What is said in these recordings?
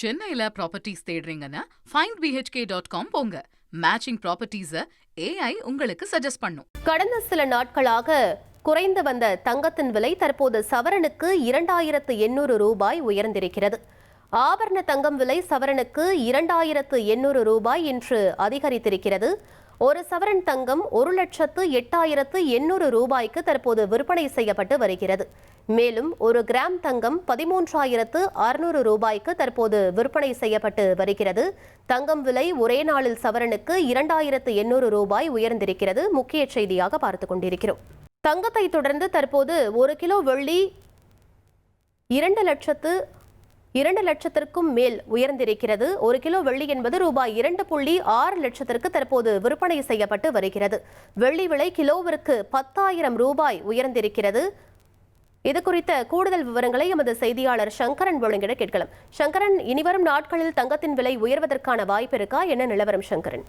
சென்னையில properties தேடுறீங்கன்னா findbhk.com போங்க. Matching ப்ராப்பர்ட்டிஸ AI உங்களுக்கு சஜஸ்ட் பண்ணும். கடந்த சில நாட்களாக குறைந்து வந்த தங்கத்தின் விலை தற்போது சவரனுக்கு 2800 ரூபாய் உயர்ந்திருக்கிறது. ஆபரண தங்கம் விலை சவரனுக்கு 2800 ரூபாய் இன்று அதிகரித்திருக்கிறது. ஒரு சவரன் தங்கம் 1,08,800 ரூபாய்க்கு தற்போது விற்பனை செய்யப்பட்டு வருகிறது. மேலும் ஒரு கிராம் தங்கம் 13,600 ரூபாய்க்கு தற்போது விற்பனை செய்யப்பட்டு வருகிறது. தங்கம் விலை ஒரே நாளில் சவரனுக்கு 2,800 ரூபாய் உயர்ந்திருக்கிறது. முக்கிய செய்தியாக பார்த்துக் கொண்டிருக்கிறோம். தங்கத்தை தொடர்ந்து தற்போது ஒரு கிலோ வெள்ளி 2 லட்சத்திற்கும் மேல் உயர்ந்திருக்கிறது. ஒரு கிலோ வெள்ளி என்பது ரூபாய் 2.6 லட்சத்திற்கு தற்போது விற்பனை செய்யப்பட்டு வருகிறது. வெள்ளி விலை கிலோவிற்கு 10,000 ரூபாய் உயர்ந்திருக்கிறது. இது குறித்த கூடுதல் விவரங்களை எமது செய்தியாளர் சங்கரன் வழங்கிட கேட்கலாம். சங்கரன், இனிவரும் நாட்களில் தங்கத்தின் விலை உயர்வதற்கான வாய்ப்பு இருக்கா? என்ன நிலவரம் சங்கரன்?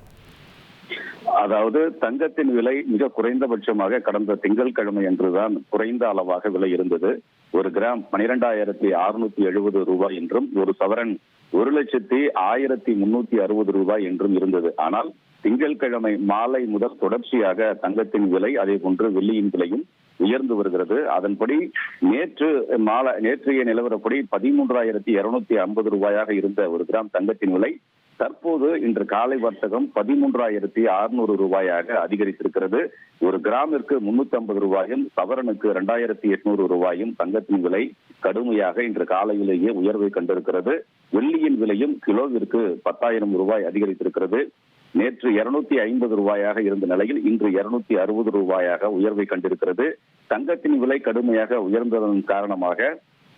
அதாவது தங்கத்தின் விலை மிக குறைந்தபட்சமாக கடந்த திங்கட்கிழமை என்றுதான் குறைந்த அளவாக விலை இருந்தது. ஒரு கிராம் 12,670 ரூபாய் என்றும் ஒரு சவரன் 1,01,360 ரூபாய் என்றும் இருந்தது. ஆனால் திங்கட்கிழமை மாலை முதல் தொடர்ச்சியாக தங்கத்தின் விலை, அதே போன்று வெள்ளியின் விலையும் உயர்ந்து வருகிறது. அதன்படி நேற்றைய நிலவரப்படி 13,250 ரூபாயாக இருந்த ஒரு கிராம் தங்கத்தின் விலை தற்போது இன்று காலை வர்த்தகம் 13,600 ரூபாயாக அதிகரித்திருக்கிறது. ஒரு கிராமிற்கு 350 ரூபாயும் சவரனுக்கு 2,800 ரூபாயும் தங்கத்தின் விலை கடுமையாக இன்று காலையிலேயே உயர்வை கண்டிருக்கிறது. வெள்ளியின் விலையும் கிலோவிற்கு 10,000 ரூபாய் அதிகரித்திருக்கிறது. நேற்று 250 ரூபாயாக இருந்த நிலையில் இன்று 260 ரூபாயாக உயர்வை கண்டிருக்கிறது. தங்கத்தின் விலை கடுமையாக உயர்ந்ததன் காரணமாக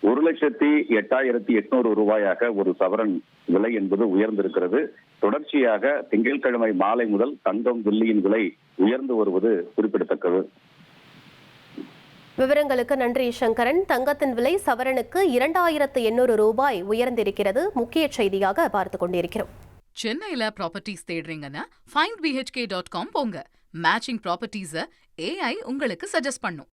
1,08,800 ரூபாயாக ஒரு சவரன் விலை என்பது உயர்ந்திருக்கிறது. தொடர்ச்சியாக திங்கட்கிழமை மாலை முதல் தங்கம் வெள்ளியின் விலை உயர்ந்து வருவது குறிப்பிடத்தக்கது. விவரங்களுக்கு நன்றி சங்கரன். தங்கத்தின் விலை சவரனுக்கு 2,800 ரூபாய் உயர்ந்திருக்கிறது. முக்கிய செய்தியாக பார்த்துக் கொண்டிருக்கிறோம். சென்னையில ப்ராப்பர்ட்டிஸ் தேடுறீங்கன்னா findbhk.com போங்க. மேட்சிங் ப்ராப்பர்ட்டிஸ AI உங்களுக்கு சஜஸ்ட் பண்ணும்.